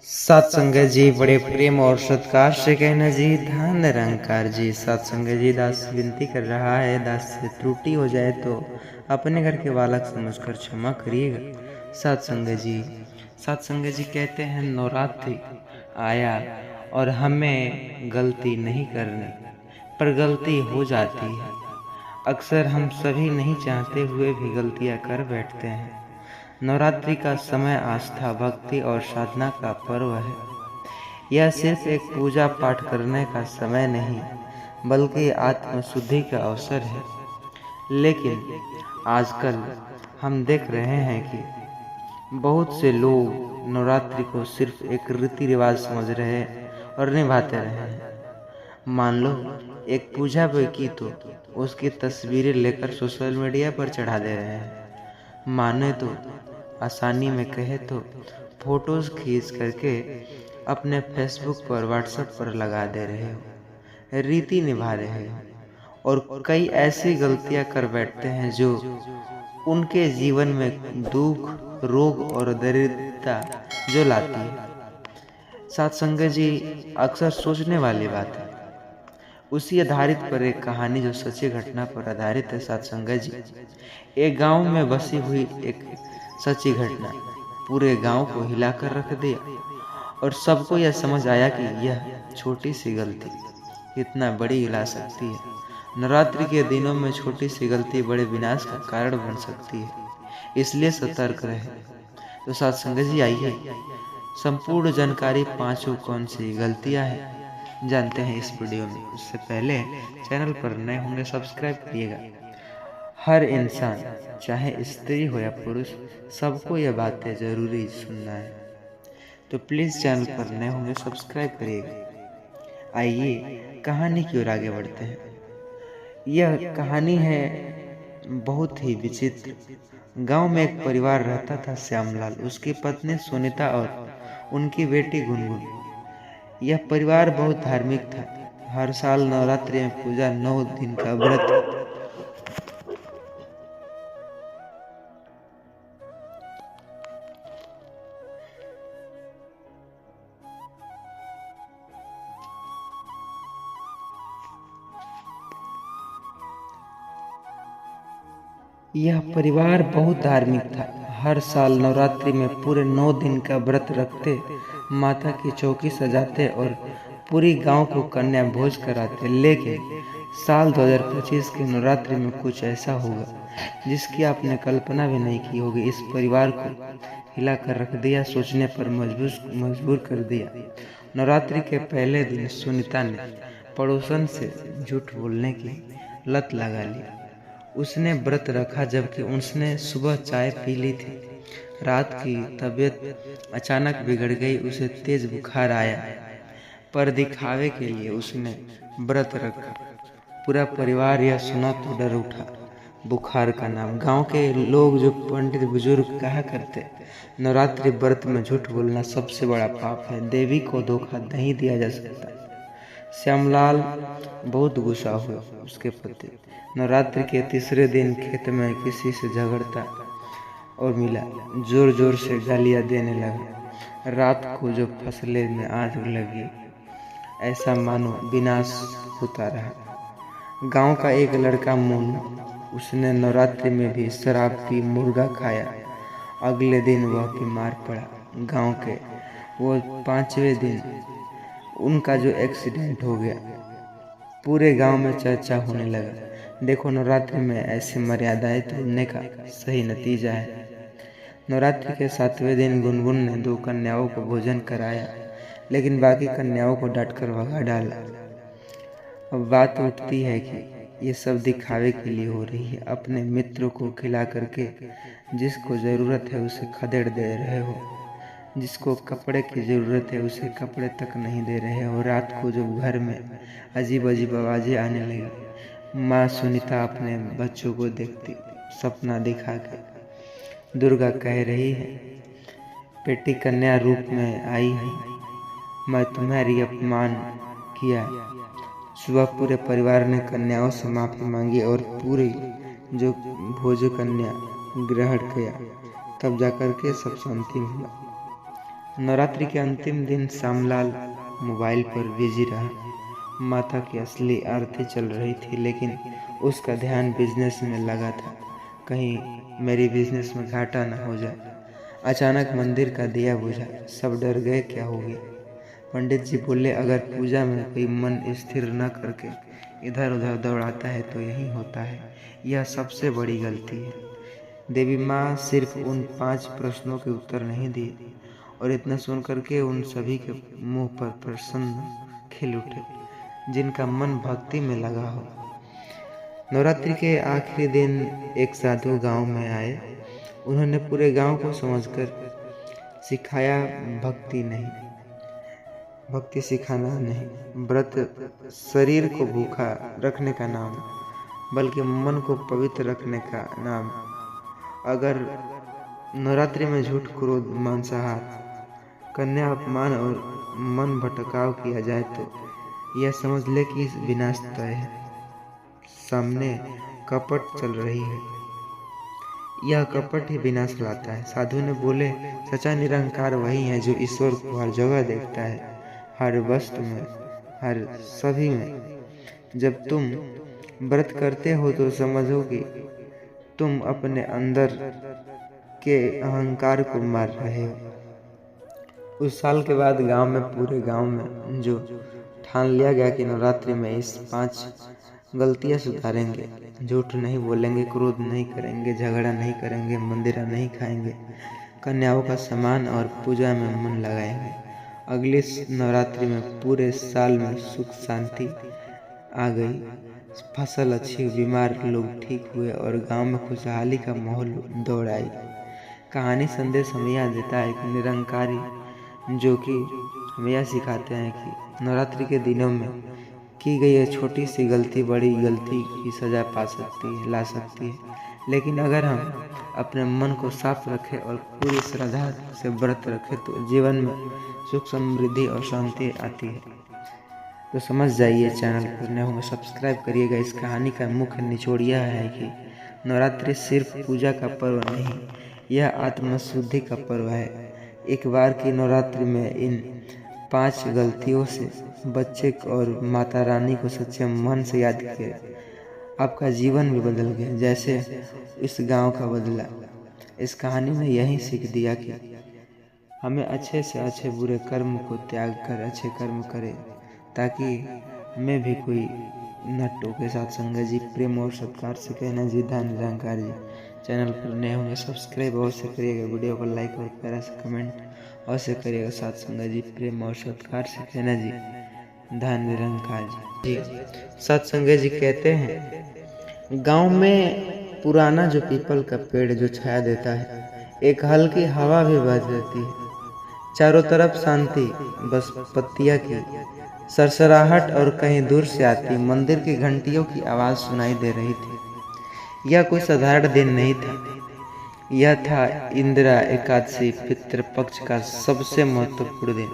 सत्संग जी बड़े प्रेम और सत्कार से कहना जी धन निरंकार जी। सत्संग जी दास विनती कर रहा है, दास से त्रुटि हो जाए तो अपने घर के बालक समझकर क्षमा करिएगा। सत्संग जी कहते हैं नवरात्रि आया और हमें गलती नहीं करनी, पर गलती हो जाती है। अक्सर हम सभी नहीं चाहते हुए भी गलतियां कर बैठते हैं। नवरात्रि का समय आस्था, भक्ति और साधना का पर्व है। यह सिर्फ एक पूजा पाठ करने का समय नहीं, बल्कि आत्मशुद्धि का अवसर है। लेकिन आजकल हम देख रहे हैं कि बहुत से लोग नवरात्रि को सिर्फ एक रीति रिवाज समझ रहे हैं और निभाते रहे हैं। मान लो एक पूजा भी की तो उसकी तस्वीरें लेकर सोशल मीडिया पर चढ़ा दे रहे हैं। माने तो आसानी में कहे तो फोटोज खींच करके अपने फेसबुक पर, व्हाट्सएप पर लगा दे रहे हो, रीति निभा रहे हो, और कई ऐसी गलतियां कर बैठते हैं जो उनके जीवन में दुख, रोग और दरिद्रता जो लाती है। सत्संग जी अक्सर सोचने वाली बात है। उसी आधारित पर एक कहानी जो सच्ची घटना पर आधारित है। सत्संग जी, एक गांव में बसी हुई एक सच्ची घटना पूरे गांव को हिलाकर रख दिया, और सबको यह समझ आया कि यह छोटी सी गलती कितना बड़ी हिला सकती है। नवरात्रि के दिनों में छोटी सी गलती बड़े विनाश का कारण बन सकती है, इसलिए सतर्क रहे। तो सत्संग जी आइए संपूर्ण जानकारी पांचों कौन सी गलतियां हैं जानते हैं इस वीडियो में। उससे पहले चैनल पर नए होंगे सब्सक्राइब करिएगा। हर इंसान चाहे स्त्री हो या पुरुष, सबको यह बातें जरूरी सुनना है, तो प्लीज़ चैनल पर नए होंगे सब्सक्राइब करिएगा। आइए कहानी की ओर आगे बढ़ते हैं। यह कहानी है बहुत ही विचित्र। गांव में एक परिवार रहता था, श्यामलाल, उसकी पत्नी सुनीता और उनकी बेटी गुनगुन। यह परिवार बहुत धार्मिक था। हर साल नवरात्रि में पूजा, 9 दिन का व्रत यह परिवार बहुत धार्मिक था। हर साल नवरात्रि में पूरे 9 दिन का व्रत रखते, माता की चौकी सजाते और पूरी गांव को कन्या भोज कराते। लेकिन साल 2025 की नवरात्रि में कुछ ऐसा होगा जिसकी आपने कल्पना भी नहीं की होगी। इस परिवार को हिला कर रख दिया, सोचने पर मजबूर कर दिया। नवरात्रि के पहले दिन सुनीता ने पड़ोसन से झूठ बोलने की लत लगा ली। उसने व्रत रखा जबकि उसने सुबह चाय पी ली थी। रात की तबीयत अचानक बिगड़ गई, उसे तेज बुखार आया, पर दिखावे के लिए उसने व्रत रखा। पूरा परिवार यह सुना तो डर उठा। बुखार का नाम। गांव के लोग जो पंडित बुजुर्ग कहा करते, नवरात्रि व्रत में झूठ बोलना सबसे बड़ा पाप है, देवी को धोखा नहीं दिया जा सकता। श्यामलाल बहुत गुस्सा हुआ। उसके पति नवरात्रि के तीसरे दिन खेत में किसी से झगड़ता और मिला, जोर जोर से गालियां देने लगा। रात को जो फसलें में आग लगी, ऐसा मानो विनाश होता रहा। गांव का एक लड़का मोनू, उसने नवरात्रि में भी शराब पी, मुर्गा खाया। अगले दिन वह बीमार पड़ा। गांव के वो 5वें दिन उनका जो एक्सीडेंट हो गया, पूरे गांव में चर्चा होने लगा। देखो, नवरात्रि में ऐसी मर्यादाएं तोड़ने का सही नतीजा है। नवरात्रि के 7वें दिन गुनगुन ने 2 कन्याओं को भोजन कराया, लेकिन बाकी कन्याओं को डांटकर भगा डाला। अब बात उठती है कि ये सब दिखावे के लिए हो रही है। अपने मित्रों को खिला करके जिसको ज़रूरत है उसे खदेड़ दे रहे हो, जिसको कपड़े की ज़रूरत है उसे कपड़े तक नहीं दे रहे हो। रात को जब घर में अजीब अजीब आवाज़ें आने लगी, माँ सुनीता अपने बच्चों को देखती, सपना दिखा के दुर्गा कह रही है, बेटी कन्या रूप में आई हूँ, मैं तुम्हारी अपमान किया। सुबह पूरे परिवार ने कन्याओं से माफ़ी मांगी और पूरी जो भोज कन्या ग्रहण किया, तब जाकर के सब शांति मिला। नवरात्रि के अंतिम दिन श्यामलाल मोबाइल पर बिजी रहा। माता की असली आरती चल रही थी, लेकिन उसका ध्यान बिजनेस में लगा था। कहीं मेरी बिजनेस में घाटा न हो जाए। अचानक मंदिर का दिया बुझा। सब डर गए, क्या हो गया? पंडित जी बोले, अगर पूजा में कोई मन स्थिर न करके इधर उधर दौड़ाता है तो यही होता है। यह सबसे बड़ी गलती है। देवी माँ सिर्फ उन 5 प्रश्नों के उत्तर नहीं दिए, और इतना सुन करके उन सभी के मुंह पर प्रसन्न खिल उठे जिनका मन भक्ति में लगा हो। नवरात्रि के आखिरी दिन एक साधु गांव में आए। उन्होंने पूरे गांव को समझकर सिखाया, भक्ति सिखाना नहीं, व्रत शरीर को भूखा रखने का नाम, बल्कि मन को पवित्र रखने का नाम। अगर नवरात्रि में झूठ, क्रोध, मांसाहार, कन्या अपमान और मन भटकाव किया जाए तो यह समझ ले कि विनाश तय है। सामने कपट चल रही है। यह कपट ही विनाश लाता है। साधु ने बोले, सच्चा निरंकार वही है जो ईश्वर को हर जगह देखता है, हर वस्तु में, हर सभी में। जब तुम व्रत करते हो तो समझो कि तुम अपने अंदर के अहंकार को मार रहे हो। उस साल के बाद पूरे गांव में जो ठान लिया गया कि नवरात्रि में इस 5 गलतियां सुधारेंगे। झूठ नहीं बोलेंगे, क्रोध नहीं करेंगे, झगड़ा नहीं करेंगे, मंदिरा नहीं खाएंगे, कन्याओं का सम्मान और पूजा में मन लगाएंगे। अगली नवरात्रि में पूरे साल में सुख शांति आ गई। फसल अच्छी हुई, बीमार लोग ठीक हुए और गांव में खुशहाली का माहौल दौड़ आई। कहानी संदेश हमें यह देता है कि निरंकारी जो कि हमें यह सिखाते हैं कि नवरात्रि के दिनों में की गई एक छोटी सी गलती बड़ी गलती की सजा ला सकती है। लेकिन अगर हम अपने मन को साफ रखें और पूरी श्रद्धा से व्रत रखें तो जीवन में सुख, समृद्धि और शांति आती है। तो समझ जाइए, चैनल पर नए होंगे सब्सक्राइब करिएगा। इस कहानी का मुख्य निचोड़ यह है कि नवरात्रि सिर्फ पूजा का पर्व नहीं, यह आत्मशुद्धि का पर्व है। एक बार की नवरात्रि में इन 5 गलतियों से बच्चे और माता रानी को सच्चे मन से याद किए, आपका जीवन भी बदल गया जैसे इस गांव का बदला। इस कहानी ने यही सीख दिया कि हमें अच्छे से अच्छे बुरे कर्म को त्याग कर अच्छे कर्म करें, ताकि हमें भी कोई न टोके। सत्संग जी, प्रेम और सत्कार से कहना जी, धन निरंकार जी। चैनल पर नए होंगे सब्सक्राइब अवश्य करिएगा, वीडियो को लाइक और प्यारा से कमेंट अवश्य करिएगा। सत्संग जी, प्रेम और सत्कार से कहना जी, धन निरंकार जी। सत्संग जी कहते हैं, गांव में पुराना जो पीपल का पेड़ जो छाया देता है, एक हल्की हवा भी बह रहती है, चारों तरफ शांति, बस पत्तियां की सरसराहट और कहीं दूर से आती मंदिर की घंटियों की आवाज सुनाई दे रही थी। यह कोई साधारण दिन नहीं था, यह था इंदिरा एकादशी, पितृ पक्ष का सबसे महत्वपूर्ण दिन।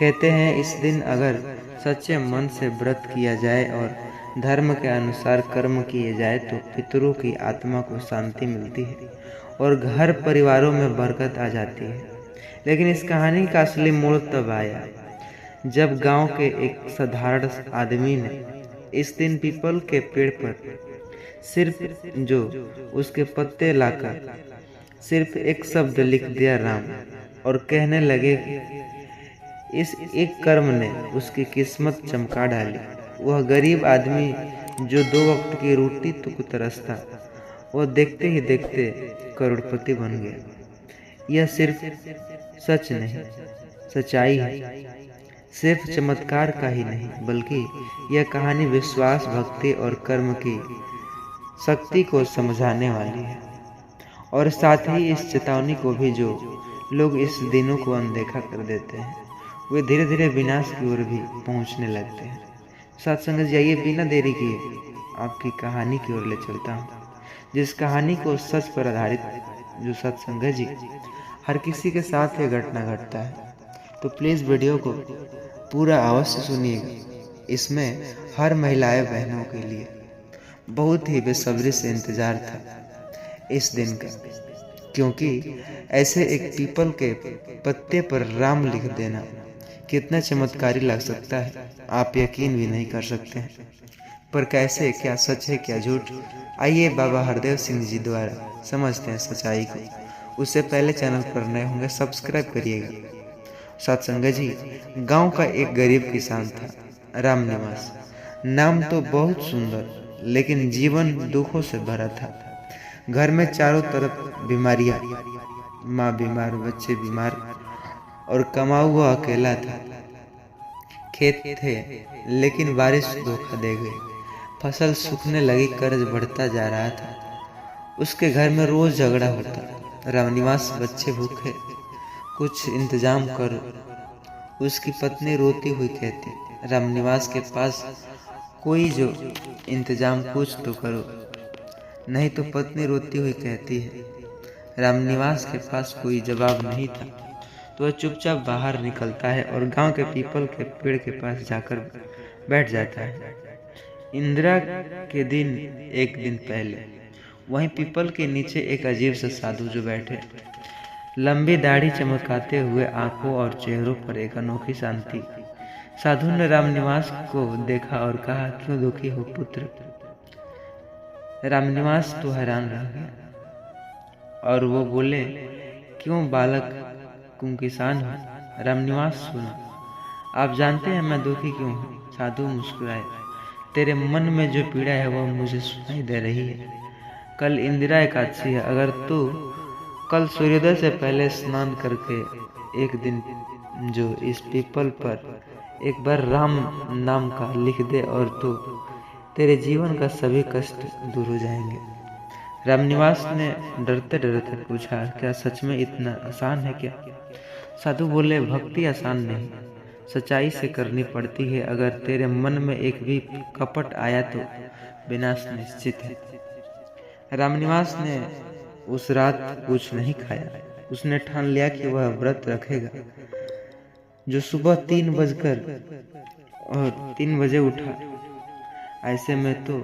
कहते हैं इस दिन अगर सच्चे मन से व्रत किया जाए और धर्म के अनुसार कर्म किए जाए तो पितरों की आत्मा को शांति मिलती है और घर परिवारों में बरकत आ जाती है। लेकिन इस कहानी का असली मोड़ तब आया जब गांव के एक साधारण आदमी ने इस दिन पीपल के पेड़ पर सिर्फ जो उसके पत्ते लाकर सिर्फ एक शब्द लिख दिया, राम, और कहने लगे इस एक कर्म ने उसकी किस्मत चमका डाली। वह गरीब आदमी जो 2 वक्त की रोटी तो तरसता, वह देखते ही देखते करोड़पति बन गया। यह सिर्फ सच नहीं, सच्चाई है। सिर्फ चमत्कार का ही नहीं, बल्कि यह कहानी विश्वास, भक्ति और कर्म की शक्ति को समझाने वाली है। और साथ ही इस चेतावनी को भी, जो लोग इस दिनों को अनदेखा कर देते हैं वे धीरे धीरे विनाश की ओर भी पहुंचने लगते हैं। सत्संग जी, आइए बिना देरी किए आपकी कहानी की ओर ले चलता हूँ, जिस कहानी को सच पर आधारित जो सत्संग जी हर किसी के साथ ये घटना घटता है। तो प्लीज़ वीडियो को पूरा अवश्य सुनिएगा। इसमें हर महिलाएं बहनों के लिए बहुत ही बेसब्री से इंतजार था इस दिन का। क्योंकि ऐसे एक पीपल के पत्ते पर राम लिख देना कितना चमत्कारी लग सकता है, आप यकीन भी नहीं कर सकते हैं। पर कैसे, क्या सच है क्या झूठ, आइए बाबा हरदेव सिंह जी द्वारा समझते हैं सच्चाई को। उससे पहले चैनल पर नए होंगे सब्सक्राइब करिएगा। सत्संग जी, गांव का एक गरीब किसान था, रामनिवास। नाम तो बहुत सुंदर, लेकिन जीवन दुखों से भरा था। घर में चारों तरफ बीमारियां, माँ बीमार, बच्चे बीमार, और कमा हुआ अकेला था। खेत थे, लेकिन बारिश धोखा दे गई, फसल सूखने लगी, कर्ज बढ़ता जा रहा था। उसके घर में रोज झगड़ा होता। रामनिवास, बच्चे भूखे, कुछ इंतजाम करो। उसकी पत्नी रोती हुई कहती, रामनिवास के पास कोई जो इंतजाम कुछ तो करो। नहीं तो पत्नी रोती हुई कहती है। रामनिवास के पास कोई जवाब नहीं था, तो वह चुपचाप बाहर निकलता है और गांव के पीपल के पेड़ के पास जाकर बैठ जाता है। इंदिरा के दिन, एक दिन पहले, वहीं पीपल के नीचे एक अजीब सा साधु जो बैठे, लंबी दाढ़ी चमकाते हुए आंखों और चेहरों पर एक अनोखी शांति। साधु ने रामनिवास को देखा और कहा, क्यों दुखी हो पुत्र? रामनिवास तो हैरान रह गया और वो बोले, क्यों बालक, तुम किसान हो? रामनिवास, सुनो, आप जानते हैं मैं दुखी क्यों हूँ? साधु मुस्कुराए, तेरे मन में जो पीड़ा है वह मुझे सुनाई दे रही है। कल इंदिरा एकादशी है, अगर तू कल सूर्योदय से पहले स्नान करके एक दिन जो इस पीपल पर एक बार राम नाम का लिख दे और तो तेरे जीवन का सभी कष्ट दूर हो जाएंगे। रामनिवास ने डरते डरते पूछा, क्या सच में इतना आसान है क्या? साधु बोले, भक्ति आसान नहीं, सच्चाई से करनी पड़ती है। अगर तेरे मन में एक भी कपट आया तो विनाश निश्चित है। रामनिवास ने उस रात कुछ नहीं खाया। उसने ठान लिया कि वह व्रत रखेगा। जो सुबह 3 बजे उठा। ऐसे में तो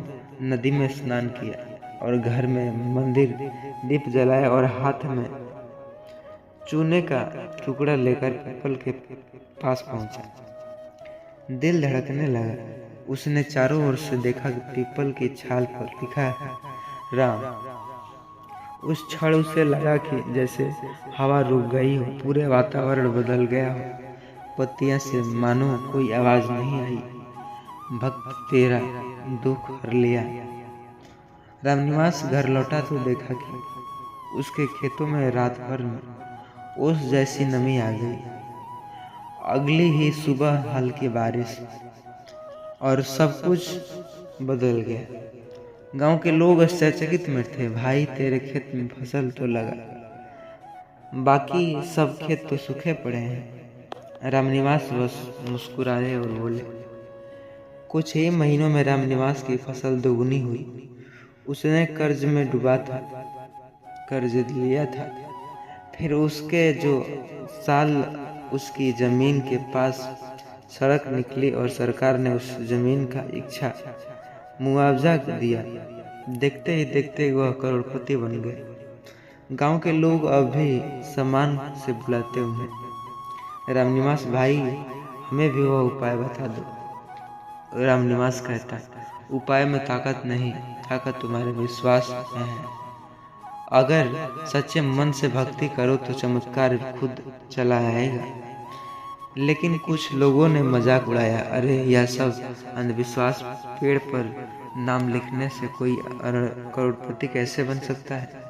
नदी में स्नान किया और घर में मंदिर दीप जलाया और हाथ में चूने का टुकड़ा लेकर पीपल के पास पहुंचा। दिल धड़कने लगा। उसने चारों ओर से देखा कि पीपल की छाल पर लिखा है राम। उस क्षण उसे लगा कि जैसे हवा रुक गई हो, पूरे वातावरण बदल गया हो। पत्तियां से मानो कोई आवाज नहीं आई। भक्त, तेरा दुख हर लिया। रामनिवास घर लौटा तो देखा कि उसके खेतों में रात भर में ओस जैसी नमी आ गई। अगली ही सुबह हल्की बारिश और सब कुछ बदल गया। गांव के लोग आश्चर्यचकित में थे। भाई, तेरे खेत में फसल तो लगा, बाकी सब खेत तो सूखे पड़े हैं। रामनिवास बस मुस्कुराए और बोले। कुछ ही महीनों में रामनिवास की फसल दोगुनी हुई। उसने कर्ज में डूबा था, कर्ज लिया था। फिर उसके जो साल उसकी जमीन के पास सड़क निकली और सरकार ने उस जमीन का इच्छा मुआवजा दिया। देखते ही देखते वह करोड़पति बन गए। गांव के लोग अब भी सम्मान से बुलाते उन्हें। रामनिवास भाई, हमें भी वह उपाय बता दो। रामनिवास कहता, उपाय में ताकत नहीं, ताकत तुम्हारे विश्वास में है। अगर सच्चे मन से भक्ति करो तो चमत्कार खुद चला आएगा। लेकिन कुछ लोगों ने मजाक उड़ाया, अरे यह सब अंधविश्वास, पेड़ पर नाम लिखने से कोई करोड़पति कैसे बन सकता है?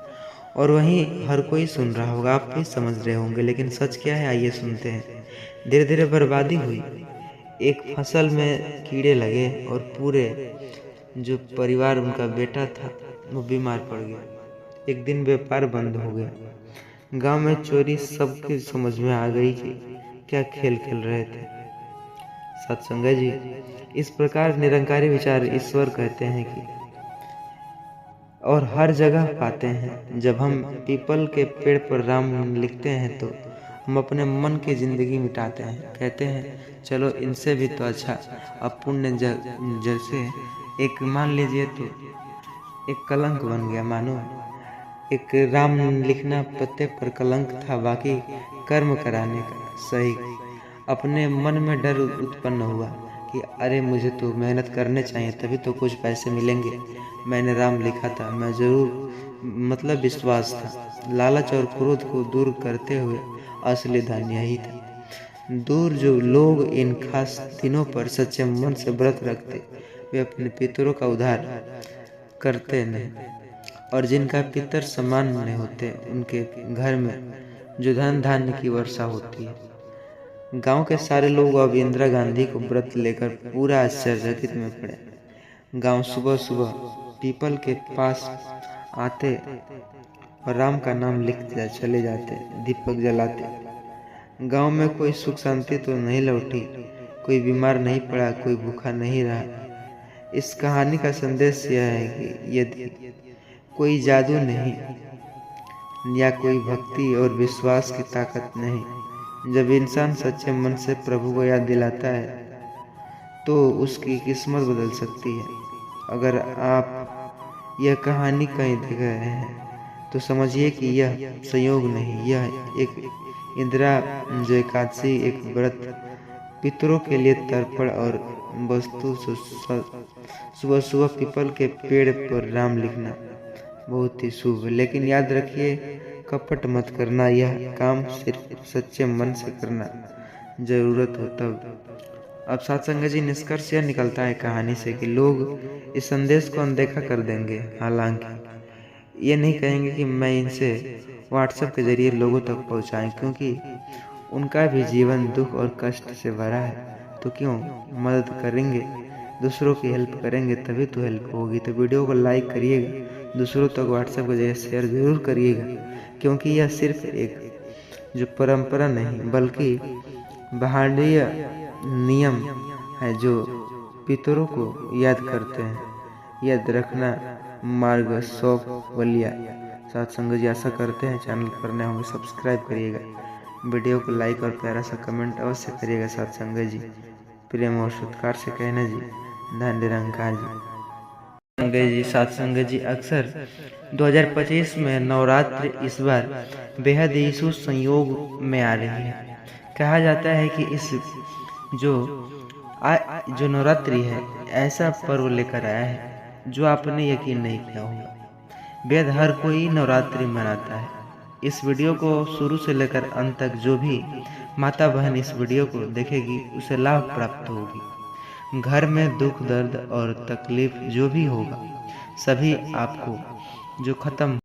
और वहीं हर कोई सुन रहा होगा, आप भी समझ रहे होंगे, लेकिन सच क्या है आइए सुनते हैं। धीरे धीरे बर्बादी हुई। एक फसल में कीड़े लगे और पूरे जो परिवार, उनका बेटा था, वो बीमार पड़ गया। एक दिन व्यापार बंद हो गया। गांव में चोरी, सबके समझ में आ गई कि क्या खेल खेल रहे थे। सत्संग जी, इस प्रकार निरंकारी विचार ईश्वर कहते हैं कि और हर जगह पाते हैं। जब हम पीपल के पेड़ पर राम लिखते हैं तो हम अपने मन की जिंदगी मिटाते हैं। कहते हैं चलो इनसे भी तो अच्छा अब पुण्य जैसे एक मान लीजिए तो एक कलंक बन गया। मानो एक राम लिखना पत्ते पर कलंक था, बाकी कर्म कराने का सही। अपने मन में डर उत्पन्न हुआ कि अरे मुझे तो मेहनत करने चाहिए, तभी तो कुछ पैसे मिलेंगे। मैंने राम लिखा था, मैं जरूर मतलब विश्वास था। लालच और क्रोध को दूर करते हुए असली धन यही था। दूर जो लोग इन खास दिनों पर सच्चे मन से व्रत रखते, वे अपने पितरों का उद्धार करते नहीं, और जिनका पितर समान नहीं होते, उनके घर में जो धन धान्य की वर्षा होती है। गांव के सारे लोग अब इंदिरा गांधी को व्रत लेकर पूरा आश्चर्यचकित में पड़े। गांव सुबह सुबह पीपल के पास आते और राम का नाम लिखते चले जाते, दीपक जलाते। गांव में कोई सुख शांति तो नहीं लौटी, कोई बीमार नहीं पड़ा, कोई भूखा नहीं रहा। इस कहानी का संदेश यह है कि यदि कोई जादू नहीं या कोई भक्ति और विश्वास की ताकत नहीं, जब इंसान सच्चे मन से प्रभु को याद दिलाता है तो उसकी किस्मत बदल सकती है। अगर आप यह कहानी कहीं देख रहे हैं तो समझिए कि यह संयोग नहीं, यह एक इंदिरा जो एकादशी, एक व्रत पितरों के लिए तर्पण और वस्तु सुबह सुबह पीपल के पेड़ पर राम लिखना बहुत ही शुभ है। लेकिन याद रखिए, कपट मत करना, यह काम सिर्फ सच्चे मन से करना जरूरत हो तब। अब साथ संगत जी, निष्कर्ष यह निकलता है कहानी से कि लोग इस संदेश को अनदेखा कर देंगे। हालांकि ये नहीं कहेंगे कि मैं इनसे व्हाट्सएप के जरिए लोगों तक पहुंचाएं, क्योंकि उनका भी जीवन दुख और कष्ट से भरा है। तो क्यों मदद करेंगे, दूसरों की हेल्प करेंगे, तभी तो हेल्प होगी। तो वीडियो को लाइक करिएगा, दूसरों तक व्हाट्सएप के जरिए शेयर जरूर करिएगा, क्योंकि यह सिर्फ एक जो परंपरा नहीं बल्कि भारतीय नियम है जो पितरों को याद करते हैं। याद रखना मार्ग शौक बलिया। साथ संगत जी, आशा करते हैं चैनल पर नए होंगे सब्सक्राइब करिएगा, वीडियो को लाइक और प्यारा सा कमेंट अवश्य करिएगा। साथ संगत जी, प्रेम और सत्कार से कहना जी, धन निरंकार जी। संगत जी, साथ संगत जी, अक्सर 2025 में नवरात्र इस बार बेहद ही शुभ संयोग में आ रही है। कहा जाता है कि इस जो नवरात्रि है, ऐसा पर्व लेकर आया है जो आपने यकीन नहीं किया होगा। बेहद हर कोई नवरात्रि मनाता है। इस वीडियो को शुरू से लेकर अंत तक जो भी माता बहन इस वीडियो को देखेगी, उसे लाभ प्राप्त होगी। घर में दुख दर्द और तकलीफ जो भी होगा, सभी आपको जो खत्म